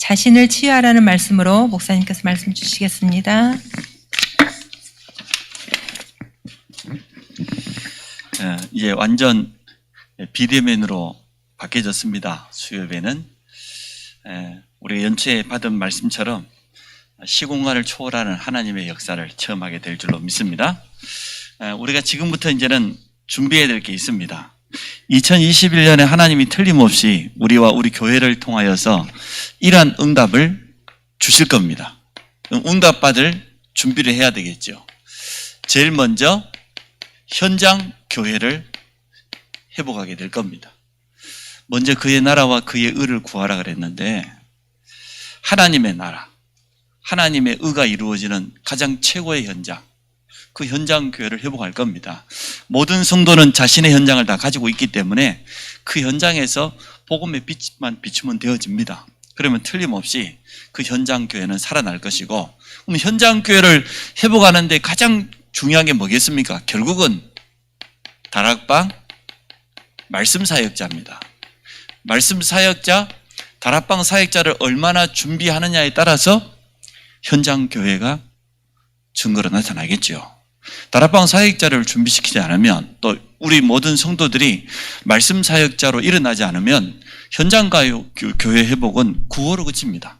자신을 치유하라는 말씀으로 목사님께서 말씀 주시겠습니다. 이제 완전 비대면으로 바뀌어졌습니다. 수요예배는 우리 연초에 받은 말씀처럼 시공간을 초월하는 하나님의 역사를 체험하게 될 줄로 믿습니다. 우리가 지금부터 이제는 준비해야 될 게 있습니다. 2021년에 하나님이 틀림없이 우리와 우리 교회를 통하여서 이러한 응답을 주실 겁니다. 응답받을 준비를 해야 되겠죠. 제일 먼저 현장 교회를 회복하게 될 겁니다. 먼저 그의 나라와 그의 의를 구하라 그랬는데, 하나님의 나라, 하나님의 의가 이루어지는 가장 최고의 현장, 그 현장 교회를 회복할 겁니다. 모든 성도는 자신의 현장을 다 가지고 있기 때문에 그 현장에서 복음의 빛만 비추면 되어집니다. 그러면 틀림없이 그 현장 교회는 살아날 것이고, 그럼 현장 교회를 회복하는데 가장 중요한 게 뭐겠습니까? 결국은 다락방 말씀 사역자입니다. 말씀 사역자, 다락방 사역자를 얼마나 준비하느냐에 따라서 현장 교회가 증거로 나타나겠죠. 다락방 사역자를 준비시키지 않으면, 또 우리 모든 성도들이 말씀 사역자로 일어나지 않으면 현장 교회 회복은 구호로 그칩니다.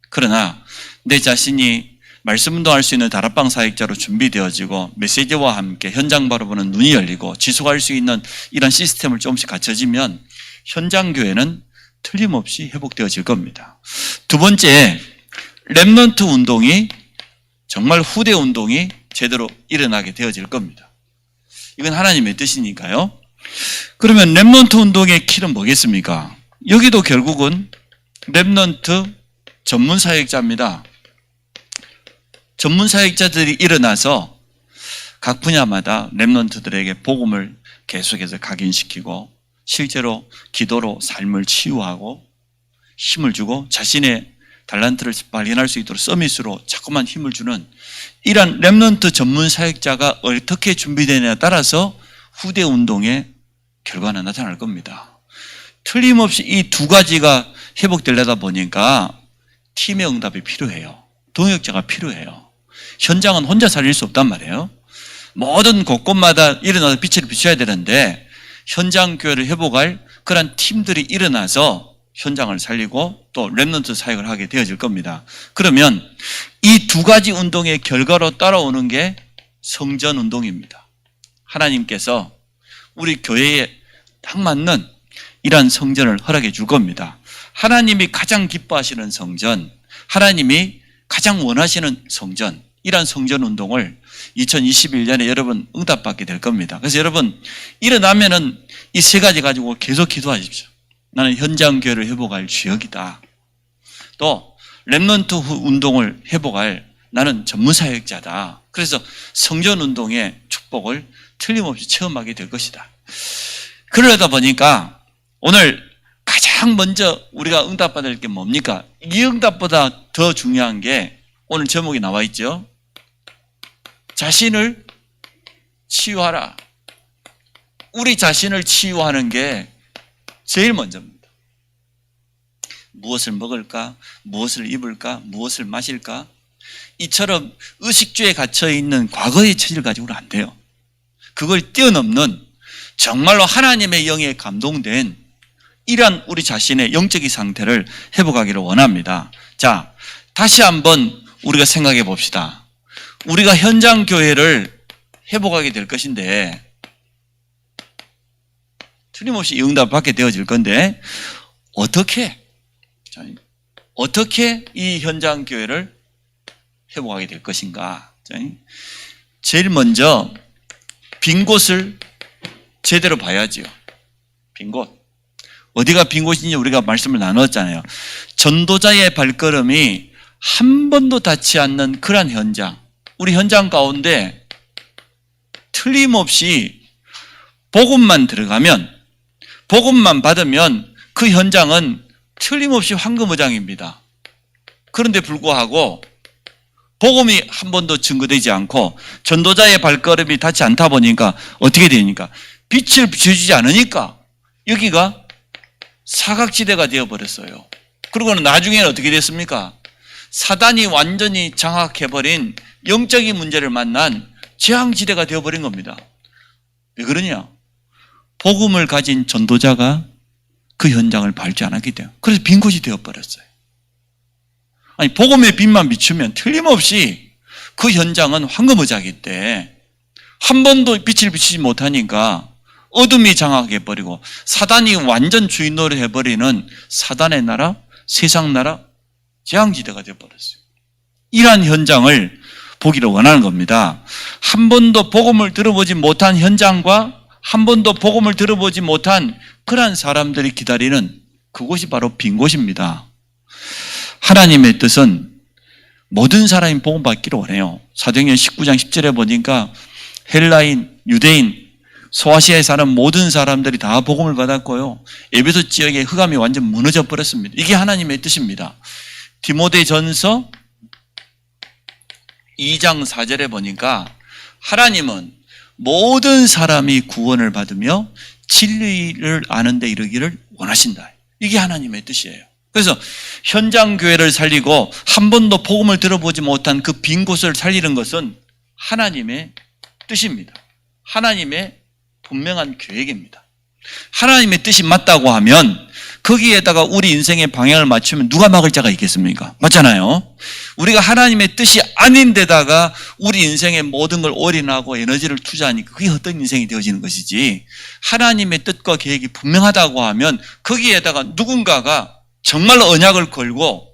그러나 내 자신이 말씀 운동할 수 있는 다락방 사역자로 준비되어지고 메시지와 함께 현장 바라보는 눈이 열리고 지속할 수 있는 이런 시스템을 조금씩 갖춰지면 현장 교회는 틀림없이 회복되어질 겁니다. 두 번째, 렘넌트 운동이, 정말 후대 운동이 제대로 일어나게 되어질 겁니다. 이건 하나님의 뜻이니까요. 그러면 렘넌트 운동의 키는 뭐겠습니까? 여기도 결국은 렘넌트 전문 사역자입니다. 전문 사역자들이 일어나서 각 분야마다 렘넌트들에게 복음을 계속해서 각인시키고 실제로 기도로 삶을 치유하고 힘을 주고 자신의 달란트를 발견할 수 있도록 서밋으로 자꾸만 힘을 주는 이러한 렘넌트 전문 사역자가 어떻게 준비되느냐에 따라서 후대 운동의 결과는 나타날 겁니다. 틀림없이 이 두 가지가 회복되려다 보니까 팀의 응답이 필요해요. 동역자가 필요해요. 현장은 혼자 살릴 수 없단 말이에요. 모든 곳곳마다 일어나서 빛을 비춰야 되는데 현장 교회를 회복할 그런 팀들이 일어나서 현장을 살리고 또 렘넌트 사역을 하게 되어질 겁니다. 그러면 이 두 가지 운동의 결과로 따라오는 게 성전 운동입니다. 하나님께서 우리 교회에 딱 맞는 이러한 성전을 허락해 줄 겁니다. 하나님이 가장 기뻐하시는 성전, 하나님이 가장 원하시는 성전, 이러한 성전 운동을 2021년에 여러분 응답받게 될 겁니다. 그래서 여러분 일어나면은 이 세 가지 가지고 계속 기도하십시오. 나는 현장 교회를 회복할 주역이다. 또 렘넌트 운동을 회복할 나는 전문 사역자다. 그래서 성전 운동의 축복을 틀림없이 체험하게 될 것이다. 그러다 보니까 오늘 가장 먼저 우리가 응답받을 게 뭡니까? 이 응답보다 더 중요한 게 오늘 제목이 나와 있죠. 자신을 치유하라. 우리 자신을 치유하는 게 제일 먼저입니다. 무엇을 먹을까? 무엇을 입을까? 무엇을 마실까? 이처럼 의식주에 갇혀있는 과거의 처지를 가지고는 안 돼요. 그걸 뛰어넘는 정말로 하나님의 영에 감동된 이러한 우리 자신의 영적인 상태를 회복하기를 원합니다. 자, 다시 한번 우리가 생각해 봅시다. 우리가 현장 교회를 회복하게 될 것인데 틀림없이 응답을 받게 되어질 건데 어떻게 이 현장 교회를 회복하게 될 것인가? 제일 먼저 빈 곳을 제대로 봐야지요. 빈 곳. 어디가 빈 곳인지 우리가 말씀을 나눴잖아요. 전도자의 발걸음이 한 번도 닿지 않는 그러한 현장, 우리 현장 가운데 틀림없이 복음만 들어가면, 복음만 받으면 그 현장은 틀림없이 황금어장입니다. 그런데 불구하고 복음이 한 번도 증거되지 않고 전도자의 발걸음이 닿지 않다 보니까 어떻게 되니까 빛을 비춰주지 않으니까 여기가 사각지대가 되어버렸어요. 그리고는 나중에는 어떻게 됐습니까? 사단이 완전히 장악해버린 영적인 문제를 만난 재앙지대가 되어버린 겁니다. 왜 그러냐? 복음을 가진 전도자가 그 현장을 밟지 않았기 때문에. 그래서 빈 곳이 되어버렸어요. 아니, 복음의 빛만 비추면 틀림없이 그 현장은 황금의자기 때문에 한 번도 빛을 비추지 못하니까 어둠이 장악해버리고 사단이 완전 주인 노릇해버리는 사단의 나라, 세상 나라, 재앙지대가 되어버렸어요. 이러한 현장을 보기를 원하는 겁니다. 한 번도 복음을 들어보지 못한 현장과 한 번도 복음을 들어보지 못한 그러한 사람들이 기다리는 그곳이 바로 빈 곳입니다. 하나님의 뜻은 모든 사람이 복음 받기를 원해요. 사도행전 19장 10절에 보니까 헬라인, 유대인, 소아시아에 사는 모든 사람들이 다 복음을 받았고요. 에베소 지역의 흑암이 완전 무너져 버렸습니다. 이게 하나님의 뜻입니다. 디모데전서 2장 4절에 보니까 하나님은 모든 사람이 구원을 받으며 진리를 아는 데 이르기를 원하신다. 이게 하나님의 뜻이에요. 그래서 현장 교회를 살리고 한 번도 복음을 들어보지 못한 그 빈 곳을 살리는 것은 하나님의 뜻입니다. 하나님의 분명한 계획입니다. 하나님의 뜻이 맞다고 하면 거기에다가 우리 인생의 방향을 맞추면 누가 막을 자가 있겠습니까? 맞잖아요. 우리가 하나님의 뜻이 아닌 데다가 우리 인생의 모든 걸 올인하고 에너지를 투자하니까 그게 어떤 인생이 되어지는 것이지, 하나님의 뜻과 계획이 분명하다고 하면 거기에다가 누군가가 정말 언약을 걸고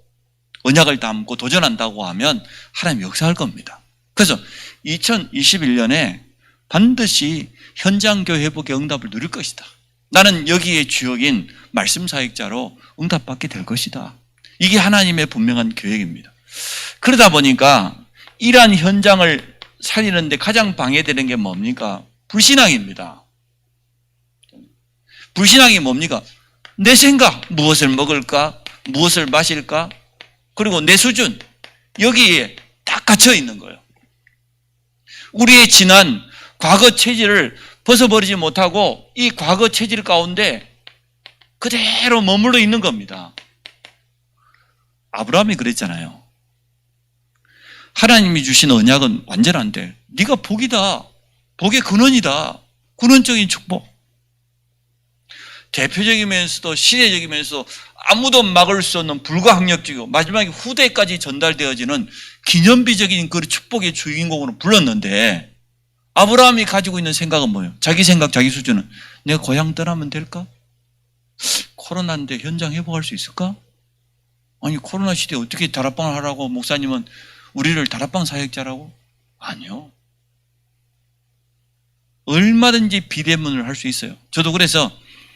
언약을 담고 도전한다고 하면 하나님이 역사할 겁니다. 그래서 2021년에 반드시 현장교회 회복의 응답을 누릴 것이다. 나는 여기에 주역인 말씀 사역자로 응답받게 될 것이다. 이게 하나님의 분명한 계획입니다. 그러다 보니까 이러한 현장을 살리는데 가장 방해되는 게 뭡니까? 불신앙입니다. 불신앙이 뭡니까? 내 생각, 무엇을 먹을까? 무엇을 마실까? 그리고 내 수준, 여기에 딱 갇혀 있는 거예요. 우리의 지난 과거 체질을 벗어버리지 못하고 이 과거 체질 가운데 그대로 머물러 있는 겁니다. 아브라함이 그랬잖아요. 하나님이 주신 언약은 완전한데 네가 복이다. 복의 근원이다. 근원적인 축복. 대표적이면서도 시대적이면서도 아무도 막을 수 없는 불가항력적이고 마지막에 후대까지 전달되어지는 기념비적인 그 축복의 주인공으로 불렀는데, 아브라함이 가지고 있는 생각은 뭐예요? 자기 생각, 자기 수준은 내가 고향 떠나면 될까? 코로나인데 현장 회복할 수 있을까? 아니, 코로나 시대에 어떻게 다락방을 하라고 목사님은 우리를 다락방 사역자라고? 아니요. 얼마든지 비대면을 할 수 있어요. 저도 그래서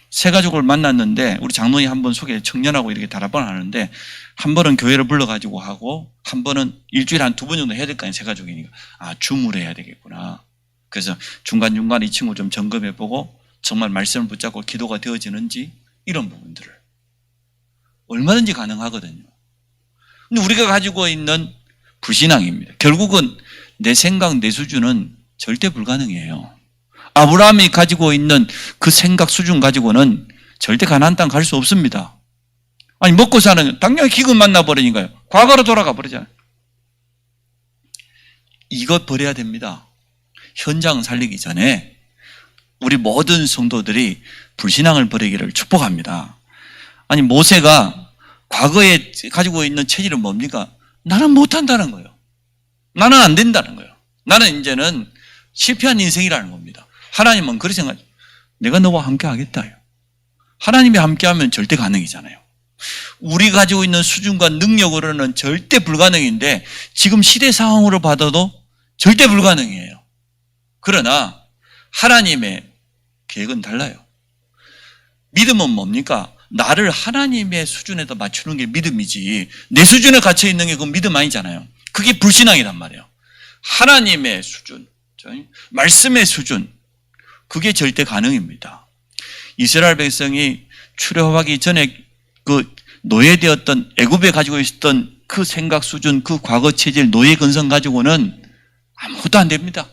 세 가족을 만났는데 우리 장로님 한 번 소개, 청년하고 이렇게 다락방을 하는데 한 번은 교회를 불러가지고 하고 한 번은 일주일에 한 2번 정도 해야 될 거 아니에요. 세 가족이니까. 아, 줌으로 해야 되겠구나. 그래서 중간중간 이 친구 좀 점검해보고 정말 말씀을 붙잡고 기도가 되어지는지 이런 부분들을 얼마든지 가능하거든요. 근데 우리가 가지고 있는 불신앙입니다. 결국은 내 생각, 내 수준은 절대 불가능해요. 아브라함이 가지고 있는 그 생각 수준 가지고는 절대 가나안 땅 갈 수 없습니다. 아니, 먹고 사는, 당연히 기근 만나버리니까요. 과거로 돌아가 버리잖아요. 이것 버려야 됩니다. 현장 살리기 전에 우리 모든 성도들이 불신앙을 버리기를 축복합니다. 아니, 모세가 과거에 가지고 있는 체질은 뭡니까? 나는 못한다는 거예요. 나는 안 된다는 거예요. 나는 이제는 실패한 인생이라는 겁니다. 하나님은 그렇게 생각하죠. 내가 너와 함께 하겠다. 하나님이 함께하면 절대 가능이잖아요. 우리 가지고 있는 수준과 능력으로는 절대 불가능인데 지금 시대 상황으로 봐도 절대 불가능이에요. 그러나 하나님의 계획은 달라요. 믿음은 뭡니까? 나를 하나님의 수준에다 맞추는 게 믿음이지 내 수준에 갇혀 있는 게 그건 믿음 아니잖아요. 그게 불신앙이란 말이에요. 하나님의 수준, 말씀의 수준, 그게 절대 가능입니다. 이스라엘 백성이 출애굽하기 전에 그 노예되었던 애굽에 가지고 있었던 그 생각 수준, 그 과거 체질, 노예 근성 가지고는 아무것도 안 됩니다.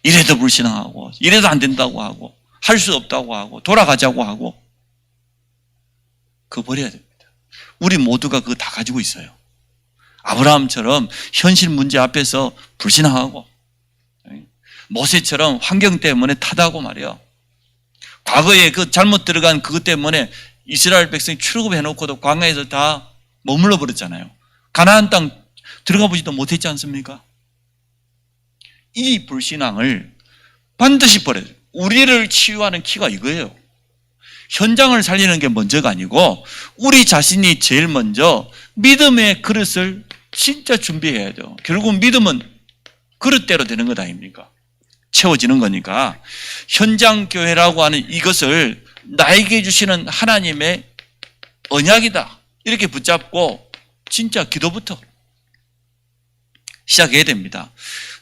이래도 불신앙하고 이래도 안 된다고 하고 할 수 없다고 하고 돌아가자고 하고 그거 버려야 됩니다. 우리 모두가 그거 다 가지고 있어요. 아브라함처럼 현실 문제 앞에서 불신앙하고, 모세처럼 환경 때문에 타다고 말이에요. 과거에 그 잘못 들어간 그것 때문에 이스라엘 백성이 출애굽해놓고도 광야에서 다 머물러 버렸잖아요. 가나안 땅 들어가 보지도 못했지 않습니까? 이 불신앙을 반드시 버려야 돼요. 우리를 치유하는 키가 이거예요. 현장을 살리는 게 먼저가 아니고 우리 자신이 제일 먼저 믿음의 그릇을 진짜 준비해야 돼요. 결국 믿음은 그릇대로 되는 것 아닙니까? 채워지는 거니까 현장 교회라고 하는 이것을 나에게 주시는 하나님의 언약이다, 이렇게 붙잡고 진짜 기도부터 시작해야 됩니다.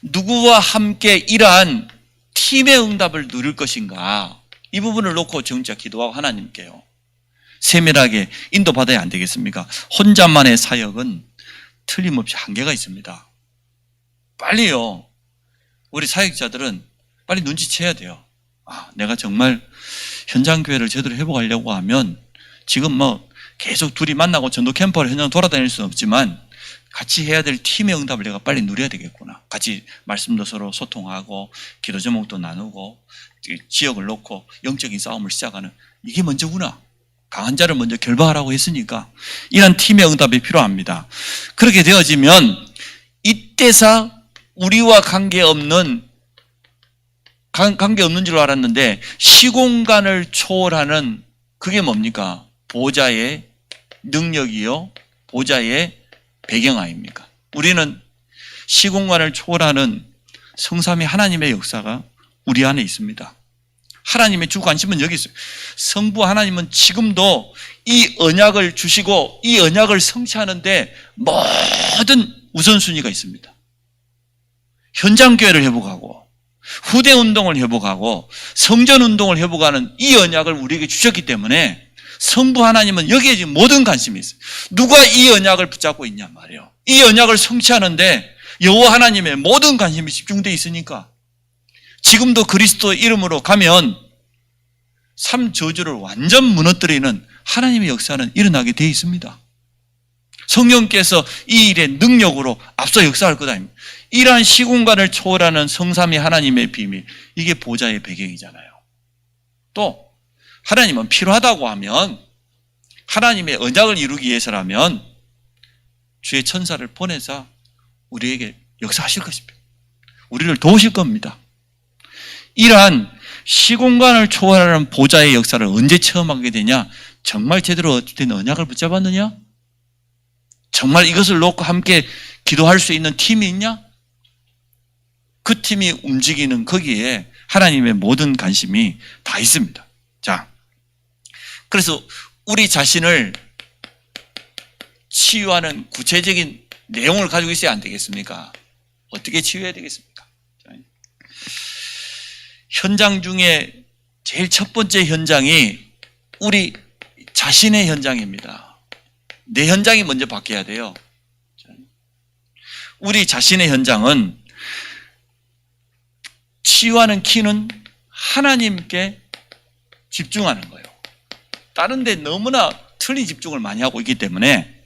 누구와 함께 이러한 팀의 응답을 누릴 것인가, 이 부분을 놓고 진짜 기도하고 하나님께요 세밀하게 인도받아야 안 되겠습니까? 혼자만의 사역은 틀림없이 한계가 있습니다. 빨리요, 우리 사역자들은 빨리 눈치채야 돼요. 내가 정말 현장 교회를 제대로 회복하려고 하면 지금 뭐 계속 둘이 만나고 전도 캠프를 현장 돌아다닐 수는 없지만 같이 해야 될 팀의 응답을 내가 빨리 누려야 되겠구나. 같이 말씀도 서로 소통하고 기도 제목도 나누고 지역을 놓고 영적인 싸움을 시작하는, 이게 먼저구나. 강한 자를 먼저 결박하라고 했으니까 이런 팀의 응답이 필요합니다. 그렇게 되어지면 이때사 우리와 관계없는 줄 알았는데 시공간을 초월하는, 그게 뭡니까? 보좌의 능력이요, 보좌의 배경 아닙니까? 우리는 시공간을 초월하는 성삼위 하나님의 역사가 우리 안에 있습니다. 하나님의 주 관심은 여기 있어요. 성부 하나님은 지금도 이 언약을 주시고 이 언약을 성취하는데 모든 우선순위가 있습니다. 현장 교회를 회복하고 후대 운동을 회복하고 성전 운동을 회복하는 이 언약을 우리에게 주셨기 때문에 성부 하나님은 여기에 지금 모든 관심이 있어요. 누가 이 언약을 붙잡고 있냐 말이에요. 이 언약을 성취하는데 여호와 하나님의 모든 관심이 집중되어 있으니까 지금도 그리스도 이름으로 가면 삶 저주를 완전 무너뜨리는 하나님의 역사는 일어나게 되어 있습니다. 성령께서 이 일의 능력으로 앞서 역사할 것 아닙니까? 이러한 시공간을 초월하는 성삼위 하나님의 비밀, 이게 보좌의 배경이잖아요. 또 하나님은 필요하다고 하면, 하나님의 언약을 이루기 위해서라면 주의 천사를 보내서 우리에게 역사하실 것입니다. 우리를 도우실 겁니다. 이러한 시공간을 초월하는 보좌의 역사를 언제 체험하게 되냐? 정말 제대로 된 언약을 붙잡았느냐? 정말 이것을 놓고 함께 기도할 수 있는 팀이 있냐? 그 팀이 움직이는 거기에 하나님의 모든 관심이 다 있습니다. 자, 그래서 우리 자신을 치유하는 구체적인 내용을 가지고 있어야 안 되겠습니까? 어떻게 치유해야 되겠습니까? 현장 중에 제일 첫 번째 현장이 우리 자신의 현장입니다. 내 현장이 먼저 바뀌어야 돼요. 우리 자신의 현장은 치유하는 키는 하나님께 집중하는 거예요. 다른 데 너무나 틀린 집중을 많이 하고 있기 때문에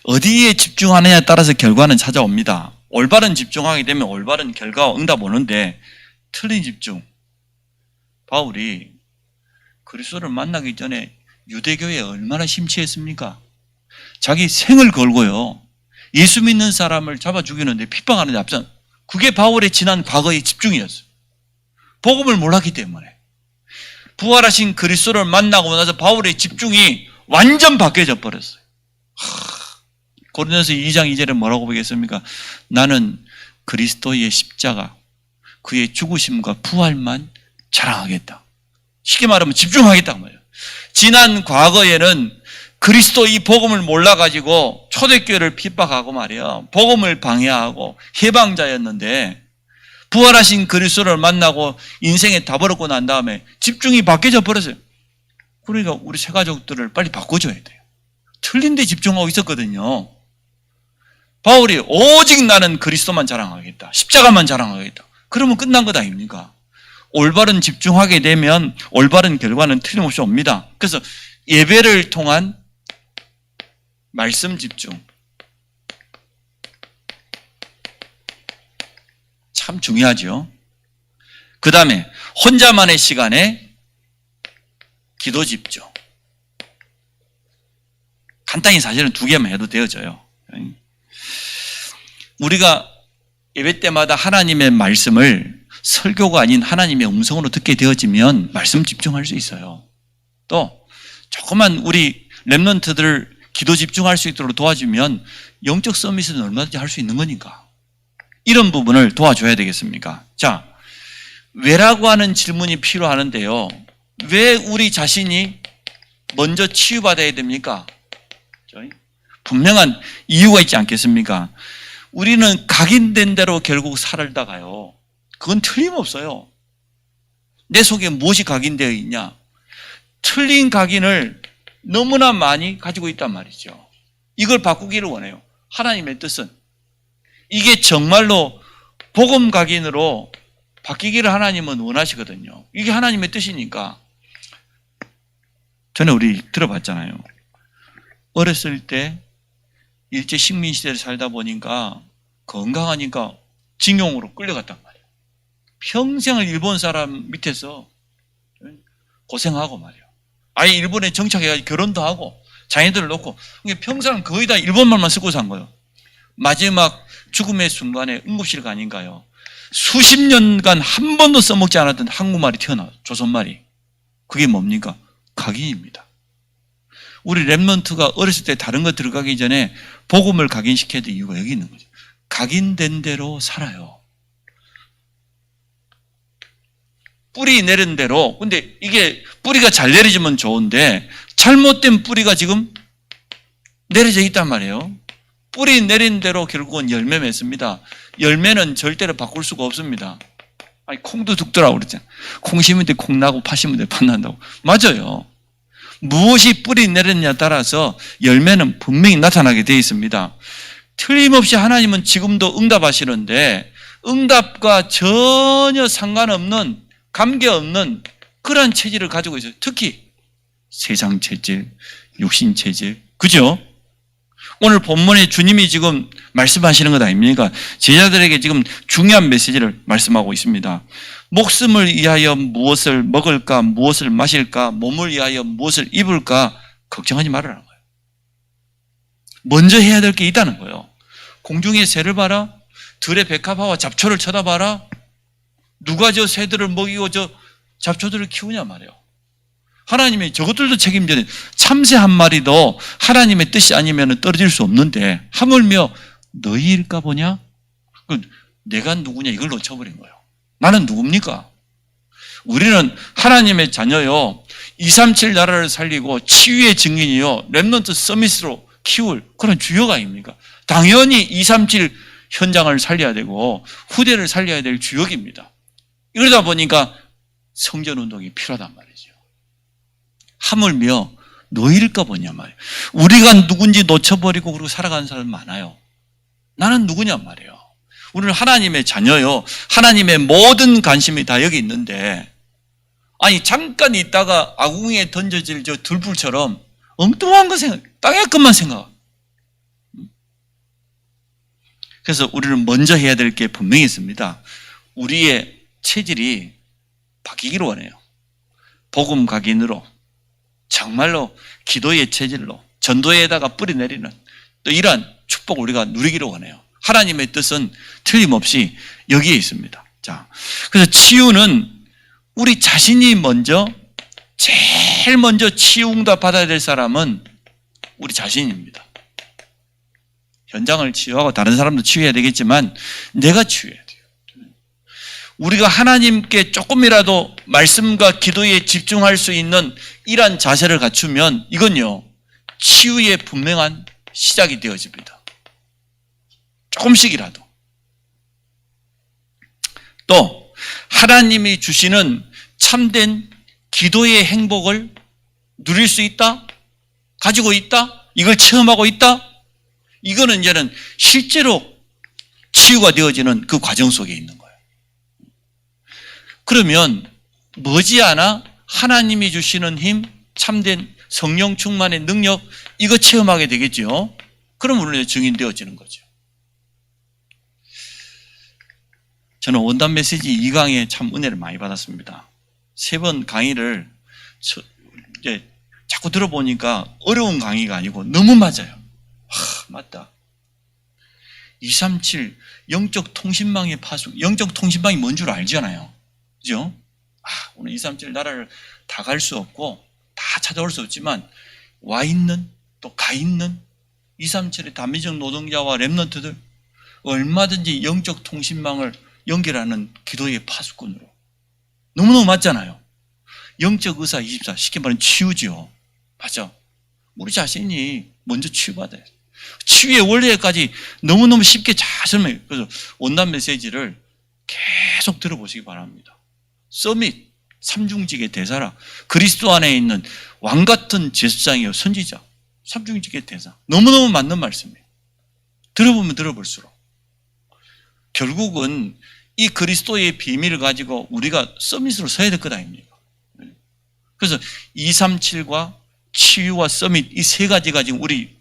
어디에 집중하느냐에 따라서 결과는 찾아옵니다. 올바른 집중하게 되면 올바른 결과와 응답 오는데 틀린 집중. 바울이 그리스도를 만나기 전에 유대교회에 얼마나 심취했습니까? 자기 생을 걸고요, 예수 믿는 사람을 잡아 죽이는데 핍박하는 데 앞선, 그게 바울의 지난 과거의 집중이었어요. 복음을 몰랐기 때문에. 부활하신 그리스도를 만나고 나서 바울의 집중이 완전 바뀌어져 버렸어요. 고린도서 2장 2절에 뭐라고 보겠습니까? 나는 그리스도의 십자가, 그의 죽으심과 부활만 자랑하겠다. 쉽게 말하면 집중하겠다는 거예요. 지난 과거에는 그리스도 이 복음을 몰라가지고 초대교회를 핍박하고 말이야, 복음을 방해하고 해방자였는데 부활하신 그리스도를 만나고 인생에 다 버렸고 난 다음에 집중이 바뀌어져 버렸어요. 그러니까 우리 새 가족들을 빨리 바꿔줘야 돼요. 틀린 데 집중하고 있었거든요. 바울이 오직 나는 그리스도만 자랑하겠다, 십자가만 자랑하겠다, 그러면 끝난 것 아닙니까? 올바른 집중하게 되면 올바른 결과는 틀림없이 옵니다. 그래서 예배를 통한 말씀 집중. 참 중요하죠. 그 다음에 혼자만의 시간에 기도 집중. 간단히 사실은 두 개만 해도 되어져요. 우리가 예배 때마다 하나님의 말씀을 설교가 아닌 하나님의 음성으로 듣게 되어지면 말씀 집중할 수 있어요. 또 조금만 우리 렘넌트들을 기도 집중할 수 있도록 도와주면 영적 서밋은 얼마든지 할 수 있는 거니까 이런 부분을 도와줘야 되겠습니까? 자, 왜라고 하는 질문이 필요하는데요. 왜 우리 자신이 먼저 치유받아야 됩니까? 분명한 이유가 있지 않겠습니까? 우리는 각인된 대로 결국 살다가요. 그건 틀림없어요. 내 속에 무엇이 각인되어 있냐? 틀린 각인을 너무나 많이 가지고 있단 말이죠. 이걸 바꾸기를 원해요. 하나님의 뜻은. 이게 정말로 복음 각인으로 바뀌기를 하나님은 원하시거든요. 이게 하나님의 뜻이니까. 전에 우리 들어봤잖아요. 어렸을 때 일제 식민시대를 살다 보니까 건강하니까 징용으로 끌려갔단 말이에요. 평생을 일본 사람 밑에서 고생하고 말이에요. 아예 일본에 정착해가지고 결혼도 하고 자녀들을 놓고 평생 거의 다 일본말만 쓰고 산 거예요. 마지막 죽음의 순간에 응급실 가니까요. 수십 년간 한 번도 써먹지 않았던 한국말이 튀어나와요. 조선말이. 그게 뭡니까? 각인입니다. 우리 렘넌트가 어렸을 때 다른 거 들어가기 전에 복음을 각인시켜야 될 이유가 여기 있는 거죠. 각인된 대로 살아요. 뿌리 내린 대로. 근데 이게 뿌리가 잘 내려지면 좋은데 잘못된 뿌리가 지금 내려져 있단 말이에요. 뿌리 내린 대로 결국은 열매 맺습니다. 열매는 절대로 바꿀 수가 없습니다. 아니, 콩도 죽더라고 그랬잖아요. 콩 심을 때 콩 나고 파 심을 때 파 난다고. 맞아요. 무엇이 뿌리 내렸냐에 따라서 열매는 분명히 나타나게 되어 있습니다. 틀림없이 하나님은 지금도 응답하시는데 응답과 전혀 상관없는, 관계없는 그러한 체질을 가지고 있어요. 특히 세상 체질, 육신 체질. 그죠? 오늘 본문에 주님이 지금 말씀하시는 것 아닙니까? 제자들에게 지금 중요한 메시지를 말씀하고 있습니다. 목숨을 위하여 무엇을 먹을까, 무엇을 마실까, 몸을 위하여 무엇을 입을까 걱정하지 말아라는 거예요. 먼저 해야 될 게 있다는 거예요. 공중의 새를 봐라. 들의 백합화와 잡초를 쳐다봐라. 누가 저 새들을 먹이고 저 잡초들을 키우냐 말이에요. 하나님이 저것들도 책임져야 돼. 참새 한 마리도 하나님의 뜻이 아니면 떨어질 수 없는데 하물며 너희일까 보냐? 내가 누구냐 이걸 놓쳐버린 거예요. 나는 누굽니까? 우리는 하나님의 자녀요. 237 나라를 살리고 치유의 증인이요. 렘넌트 서밋으로 키울 그런 주역 아닙니까? 당연히 237 현장을 살려야 되고 후대를 살려야 될 주역입니다. 이러다 보니까 성전운동이 필요하단 말이죠. 하물며 너희일까 보냐 말이에요. 우리가 누군지 놓쳐버리고 그러고 살아가는 사람 많아요. 나는 누구냐 말이에요. 우리는 하나님의 자녀요. 하나님의 모든 관심이 다 여기 있는데 아니 잠깐 있다가 아궁이에 던져질 저 들불처럼 엉뚱한 거 생각, 땅의 것만 생각. 그래서 우리는 먼저 해야 될 게 분명히 있습니다. 우리의 체질이 바뀌기를 원해요. 복음 각인으로 정말로 기도의 체질로 전도에다가 뿌리 내리는 또 이러한 축복을 우리가 누리기를 원해요. 하나님의 뜻은 틀림없이 여기에 있습니다. 자, 그래서 치유는 우리 자신이 먼저 제일 먼저 치유 응답 받아야 될 사람은 우리 자신입니다. 현장을 치유하고 다른 사람도 치유해야 되겠지만 내가 치유해야 돼요. 우리가 하나님께 조금이라도 말씀과 기도에 집중할 수 있는 이러한 자세를 갖추면 이건요 치유의 분명한 시작이 되어집니다. 조금씩이라도. 또 하나님이 주시는 참된 기도의 행복을 누릴 수 있다? 가지고 있다? 이걸 체험하고 있다? 이거는 이제는 실제로 치유가 되어지는 그 과정 속에 있는 거예요. 그러면 머지않아 하나님이 주시는 힘, 참된 성령 충만의 능력, 이거 체험하게 되겠죠. 그럼 우리는 증인되어지는 거죠. 저는 원단 메시지 2강에 참 은혜를 많이 받았습니다. 3번 강의를 이제 자꾸 들어보니까 어려운 강의가 아니고 너무 맞아요. 맞다. 237 영적 통신망의 파수. 영적 통신망이 뭔 줄 알잖아요. 그죠? 오늘 237 나라를 다 갈 수 없고 다 찾아올 수 없지만 와 있는 또 가 있는 237의 단미적 노동자와 렘넌트들 얼마든지 영적 통신망을 연결하는 기도의 파수꾼으로. 너무너무 맞잖아요. 영적 의사 24 쉽게 말하면 치유죠. 맞아. 우리 자신이 먼저 치유받아야 돼. 치유의 원리까지 너무너무 쉽게 잘 설명해요. 그래서 원단 메시지를 계속 들어보시기 바랍니다. 서밋, 삼중직의 대사라. 그리스도 안에 있는 왕같은 제사장이요 선지자. 삼중직의 대사. 너무너무 맞는 말씀이에요. 들어보면 들어볼수록. 결국은 이 그리스도의 비밀을 가지고 우리가 서밋으로 서야 될 것 아닙니까? 그래서 237과 치유와 서밋 이 3가지가 지금 우리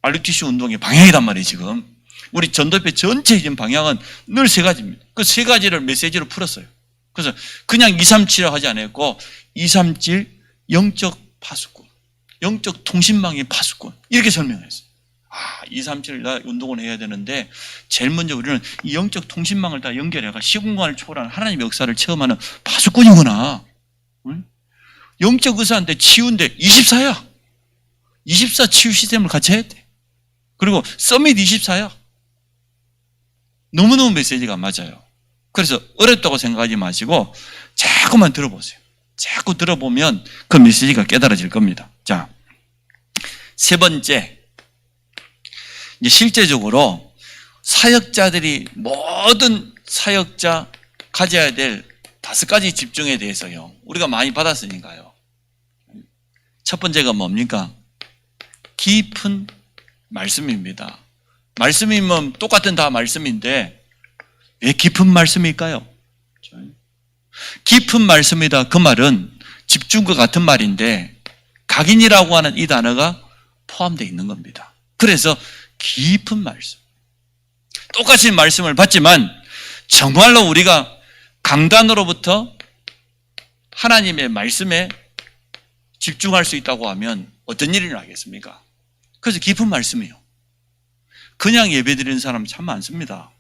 RUTC 운동의 방향이란 말이에요. 지금 우리 전도회 전체적인 방향은 늘 3가지입니다. 그 3가지를 메시지로 풀었어요. 그래서 그냥 237이라고 하지 않았고 237 영적 파수꾼, 영적 통신망의 파수꾼 이렇게 설명했어요. 237 운동을 해야 되는데 제일 먼저 우리는 이 영적 통신망을 다 연결해가 시공간을 초월하는 하나님의 역사를 체험하는 파수꾼이구나. 영적 의사한테 치유인데 24야. 24 치유 시스템을 같이 해야 돼. 그리고 서밋 24야. 너무너무 메시지가 맞아요. 그래서 어렵다고 생각하지 마시고 자꾸만 들어보세요. 자꾸 들어보면 그 메시지가 깨달아질 겁니다. 자, 3번째. 이제 실제적으로 사역자들이 모든 사역자 가져야 될 5가지 집중에 대해서요. 우리가 많이 받았으니까요. 첫 번째가 뭡니까? 깊은 말씀입니다. 말씀이면 똑같은 다 말씀인데 왜 깊은 말씀일까요? 깊은 말씀이다. 그 말은 집중과 같은 말인데 각인이라고 하는 이 단어가 포함되어 있는 겁니다. 그래서 깊은 말씀. 똑같이 말씀을 받지만 정말로 우리가 강단으로부터 하나님의 말씀에 집중할 수 있다고 하면 어떤 일이 나겠습니까? 그래서 깊은 말씀이에요. 그냥 예배 드리는 사람 참 많습니다.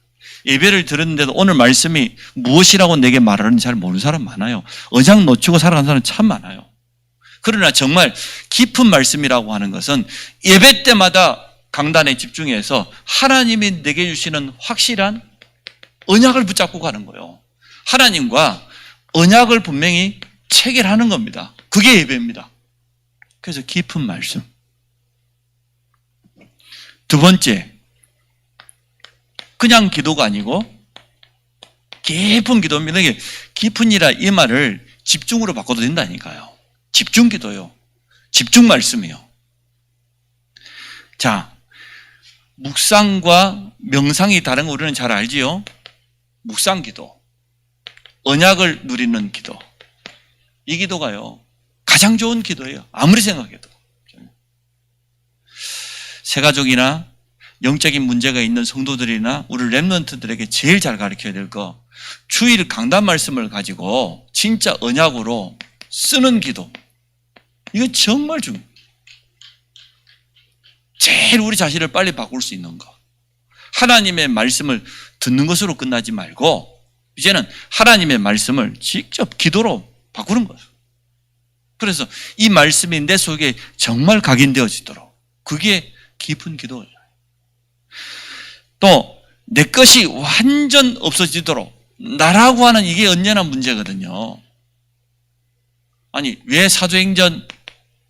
예배를 들었는데도 오늘 말씀이 무엇이라고 내게 말하는지 잘 모르는 사람 많아요. 언약 놓치고 살아가는 사람 참 많아요. 그러나 정말 깊은 말씀이라고 하는 것은 예배 때마다 강단에 집중해서 하나님이 내게 주시는 확실한 언약을 붙잡고 가는 거예요. 하나님과 언약을 분명히 체결하는 겁니다. 그게 예배입니다. 그래서 깊은 말씀. 2번째, 그냥 기도가 아니고 깊은 기도입니다. 깊은이라 이 말을 집중으로 바꿔도 된다니까요. 집중 기도요. 집중 말씀이요. 자, 묵상과 명상이 다른 거 우리는 잘 알지요? 묵상 기도, 언약을 누리는 기도. 이 기도가요, 가장 좋은 기도예요. 아무리 생각해도. 새가족이나 영적인 문제가 있는 성도들이나 우리 렘넌트들에게 제일 잘 가르쳐야 될 거, 주일 강단 말씀을 가지고 진짜 언약으로 쓰는 기도. 이거 정말 중요해요. 제일 우리 자신을 빨리 바꿀 수 있는 거. 하나님의 말씀을 듣는 것으로 끝나지 말고 이제는 하나님의 말씀을 직접 기도로 바꾸는 거예요. 그래서 이 말씀이 내 속에 정말 각인되어지도록, 그게 깊은 기도예요. 또 내 것이 완전 없어지도록, 나라고 하는 이게 언제나 문제거든요. 아니, 왜 사도행전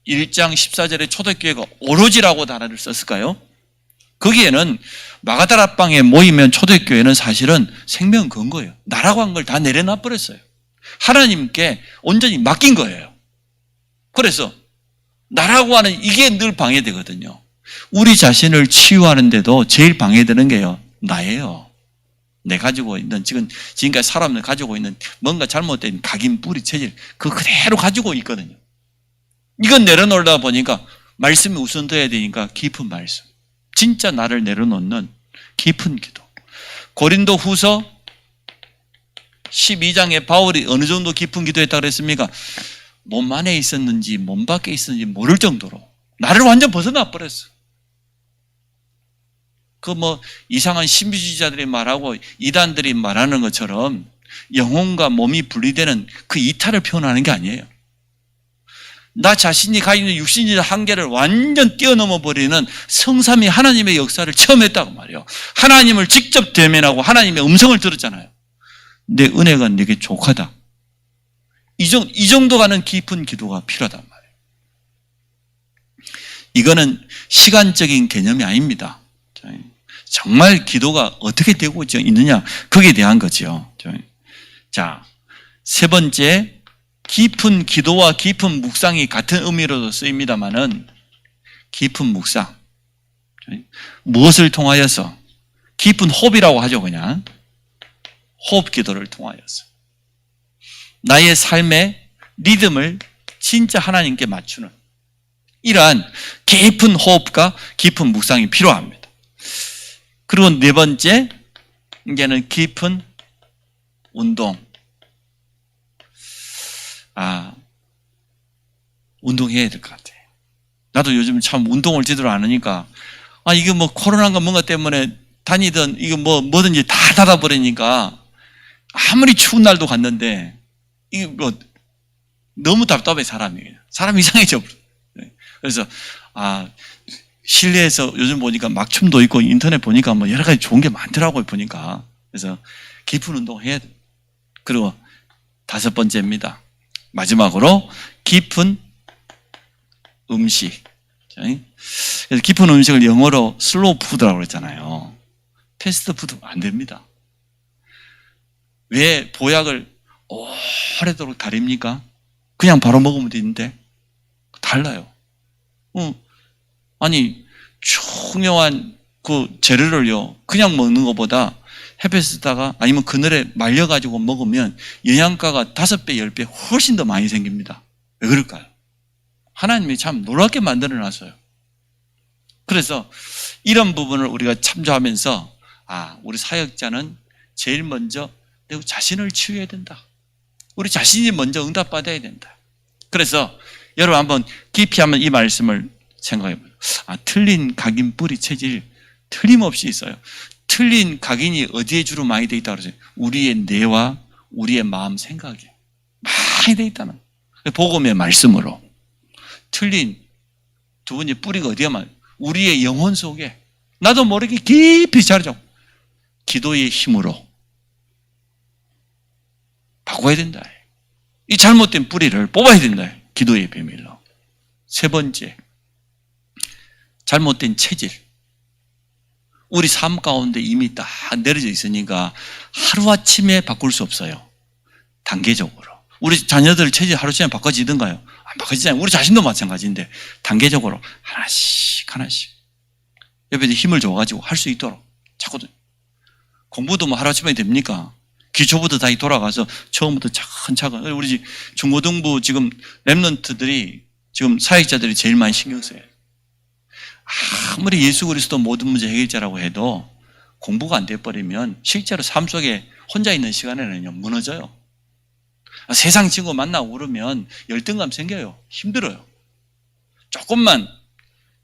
1장 14절에 초대교회가 오로지라고 단어를 썼을까요? 거기에는 마가다라방에 모이면 초대교회는 사실은 생명 건 거예요. 나라고 한 걸 다 내려놔 버렸어요. 하나님께 온전히 맡긴 거예요. 그래서 나라고 하는 이게 늘 방해되거든요. 우리 자신을 치유하는데도 제일 방해되는 게요, 나예요. 내 가지고 있는, 지금까지 사람들 가지고 있는 뭔가 잘못된 각인, 뿌리, 체질, 그거 그대로 가지고 있거든요. 이건 내려놓으다 보니까 말씀이 우선돼야 되니까 깊은 말씀. 진짜 나를 내려놓는 깊은 기도. 고린도 후서 12장에 바울이 어느 정도 깊은 기도했다고 그랬습니까? 몸 안에 있었는지 몸 밖에 있었는지 모를 정도로 나를 완전 벗어나 버렸어. 그 뭐 이상한 신비주의자들이 말하고 이단들이 말하는 것처럼 영혼과 몸이 분리되는 그 이탈을 표현하는 게 아니에요. 나 자신이 가지고 있는 육신의 한계를 완전 뛰어넘어 버리는 성삼위 하나님의 역사를 처음 했다고 말이에요. 하나님을 직접 대면하고 하나님의 음성을 들었잖아요. 내 은혜가 내게 족하다. 이 정도 가는 깊은 기도가 필요하단 말이에요. 이거는 시간적인 개념이 아닙니다. 정말 기도가 어떻게 되고 있느냐, 거기에 대한 거죠. 자, 세 번째, 깊은 기도와 깊은 묵상이 같은 의미로도 쓰입니다만은 깊은 묵상, 무엇을 통하여서? 깊은 호흡이라고 하죠. 그냥 호흡 기도를 통하여서 나의 삶의 리듬을 진짜 하나님께 맞추는 이러한 깊은 호흡과 깊은 묵상이 필요합니다. 그리고 네 번째, 이제는 깊은 운동. 운동해야 될 것 같아요. 나도 요즘 참 운동을 제대로 안 하니까, 이거 뭐 코로나가 뭔가 때문에 다니던, 이거 뭐든지 다 닫아버리니까, 아무리 추운 날도 갔는데, 이게 뭐, 너무 답답해, 사람이. 사람이 이상해져 버려. 그래서, 실내에서 요즘 보니까 막춤도 있고, 인터넷 보니까 뭐 여러 가지 좋은 게 많더라고요, 보니까. 그래서 깊은 운동 해야 돼. 그리고 다섯 번째입니다. 마지막으로 깊은 음식. 그래서 깊은 음식을 영어로 슬로우 푸드라고 그랬잖아요. 패스트푸드 안 됩니다. 왜 보약을 오래도록 다립니까? 그냥 바로 먹으면 되는데 달라요. 아니 중요한 그 재료를요 그냥 먹는 것보다 햇볕에다가 아니면 그늘에 말려가지고 먹으면 영양가가 5배, 10배 훨씬 더 많이 생깁니다. 왜 그럴까요? 하나님이 참 놀랍게 만들어놨어요. 그래서 이런 부분을 우리가 참조하면서 우리 사역자는 제일 먼저 내 자신을 치유해야 된다. 우리 자신이 먼저 응답받아야 된다. 그래서 여러분 한번 깊이 한번 이 말씀을 생각해보세요. 틀린 각인 뿌리 체질 틀림없이 있어요. 틀린 각인이 어디에 주로 많이 돼 있다고 그러죠? 우리의 뇌와 우리의 마음 생각에 많이 돼 있다는 복음의 말씀으로. 틀린 두 번째 뿌리가 어디야? 우리의 영혼 속에 나도 모르게 깊이 자리죠. 기도의 힘으로 바꿔야 된다. 이 잘못된 뿌리를 뽑아야 된다. 기도의 비밀로. 세 번째, 잘못된 체질. 우리 삶 가운데 이미 딱 내려져 있으니까 하루아침에 바꿀 수 없어요. 단계적으로. 우리 자녀들 체질 하루아침에 바꿔지던가요? 안 바꿔지잖아요. 우리 자신도 마찬가지인데 단계적으로 하나씩 하나씩 옆에 힘을 줘가지고 할 수 있도록 자꾸. 공부도 뭐 하루아침에 됩니까? 기초부터 다시 돌아가서 처음부터 차근차근. 우리 중고등부 지금 랩런트들이 지금 사역자들이 제일 많이 신경 써요. 아무리 예수 그리스도 모든 문제 해결자라고 해도 공부가 안 돼버리면 실제로 삶 속에 혼자 있는 시간에는요 무너져요. 세상 친구 만나고 그러면 열등감 생겨요. 힘들어요. 조금만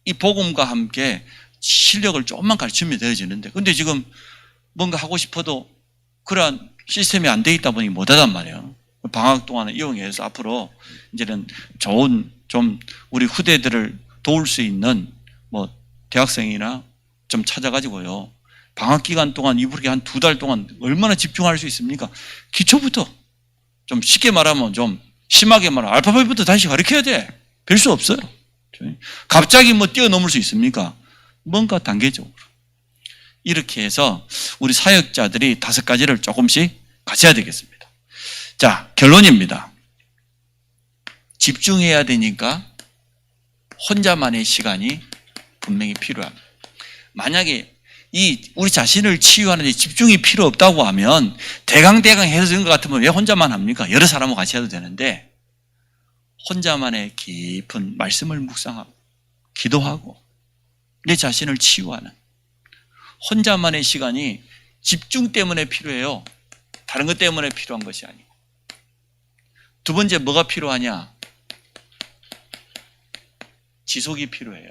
이 복음과 함께 실력을 조금만 가르치면 되어지는데, 근데 지금 뭔가 하고 싶어도 그러한 시스템이 안 돼 있다 보니 못하단 말이에요. 방학 동안에 이용해서 앞으로 이제는 좋은 좀 우리 후대들을 도울 수 있는 뭐 대학생이나 좀 찾아가지고요. 방학 기간 동안 이렇게 한 2달 동안 얼마나 집중할 수 있습니까? 기초부터 좀 쉽게 말하면 좀 심하게 말하면 알파벳부터 다시 가르쳐야 돼. 별 수 없어요. 갑자기 뭐 뛰어넘을 수 있습니까? 뭔가 단계적으로. 이렇게 해서 우리 사역자들이 5가지를 조금씩 가져야 되겠습니다. 자, 결론입니다. 집중해야 되니까 혼자만의 시간이 분명히 필요합니다. 만약에 우리 자신을 치유하는 데 집중이 필요 없다고 하면 대강 해서 그런 것 같으면 왜 혼자만 합니까? 여러 사람하고 같이 해도 되는데 혼자만의 깊은 말씀을 묵상하고 기도하고 내 자신을 치유하는 혼자만의 시간이 집중 때문에 필요해요. 다른 것 때문에 필요한 것이 아니고. 두 번째 뭐가 필요하냐? 지속이 필요해요.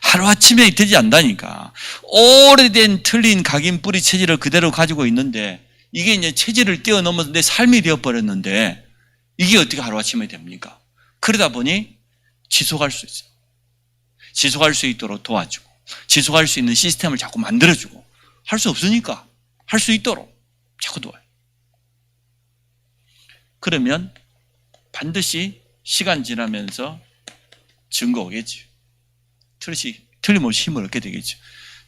하루아침에 되지 않다니까. 오래된 틀린 각인 뿌리 체질을 그대로 가지고 있는데 이게 이제 체질을 뛰어넘어서 내 삶이 되어버렸는데 이게 어떻게 하루아침에 됩니까? 그러다 보니 지속할 수 있어요. 지속할 수 있도록 도와주고 지속할 수 있는 시스템을 자꾸 만들어주고 할 수 없으니까 할 수 있도록 자꾸 도와요. 그러면 반드시 시간 지나면서 증거 오겠죠. 틀림없이 힘을 얻게 되겠죠.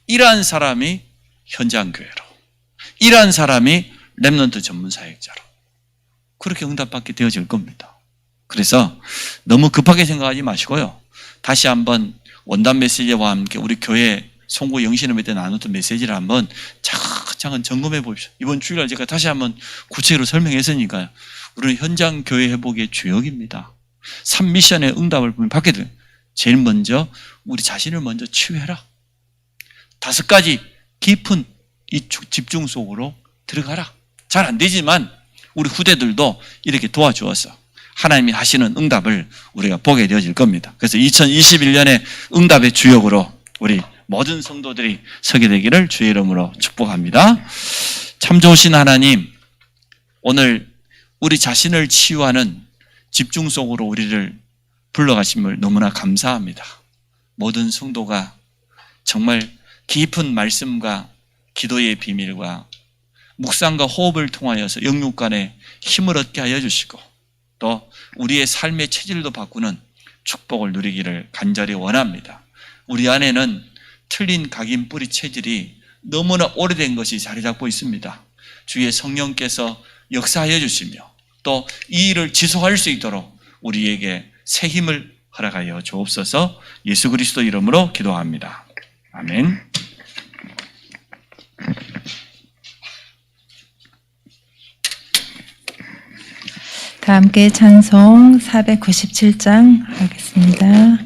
이러한 사람이 현장 교회로, 이러한 사람이 렘넌트 전문 사역자로 그렇게 응답받게 되어질 겁니다. 그래서 너무 급하게 생각하지 마시고요. 다시 한번 원단 메시지와 함께 우리 교회 송구 영신음에 대해 나눴던 메시지를 한번 차근차근 점검해 보십시오. 이번 주일날 제가 다시 한번 구체적으로 설명했으니까요. 우리는 현장 교회 회복의 주역입니다. 3미션의 응답을 받게 돼요. 제일 먼저 우리 자신을 먼저 치유해라. 5가지 깊은 이 집중 속으로 들어가라. 잘 안 되지만 우리 후대들도 이렇게 도와주어서 하나님이 하시는 응답을 우리가 보게 되어질 겁니다. 그래서 2021년에 응답의 주역으로 우리 모든 성도들이 서게 되기를 주의 이름으로 축복합니다. 참 좋으신 하나님, 오늘 우리 자신을 치유하는 집중 속으로 우리를 불러가심을 너무나 감사합니다. 모든 성도가 정말 깊은 말씀과 기도의 비밀과 묵상과 호흡을 통하여서 영육 간에 힘을 얻게 하여 주시고 또 우리의 삶의 체질도 바꾸는 축복을 누리기를 간절히 원합니다. 우리 안에는 틀린 각인 뿌리 체질이 너무나 오래된 것이 자리 잡고 있습니다. 주의 성령께서 역사하여 주시며 또 이 일을 지속할 수 있도록 우리에게 새 힘을 허락하여 주옵소서. 예수 그리스도 이름으로 기도합니다. 아멘. 다 함께 찬송 497장 하겠습니다.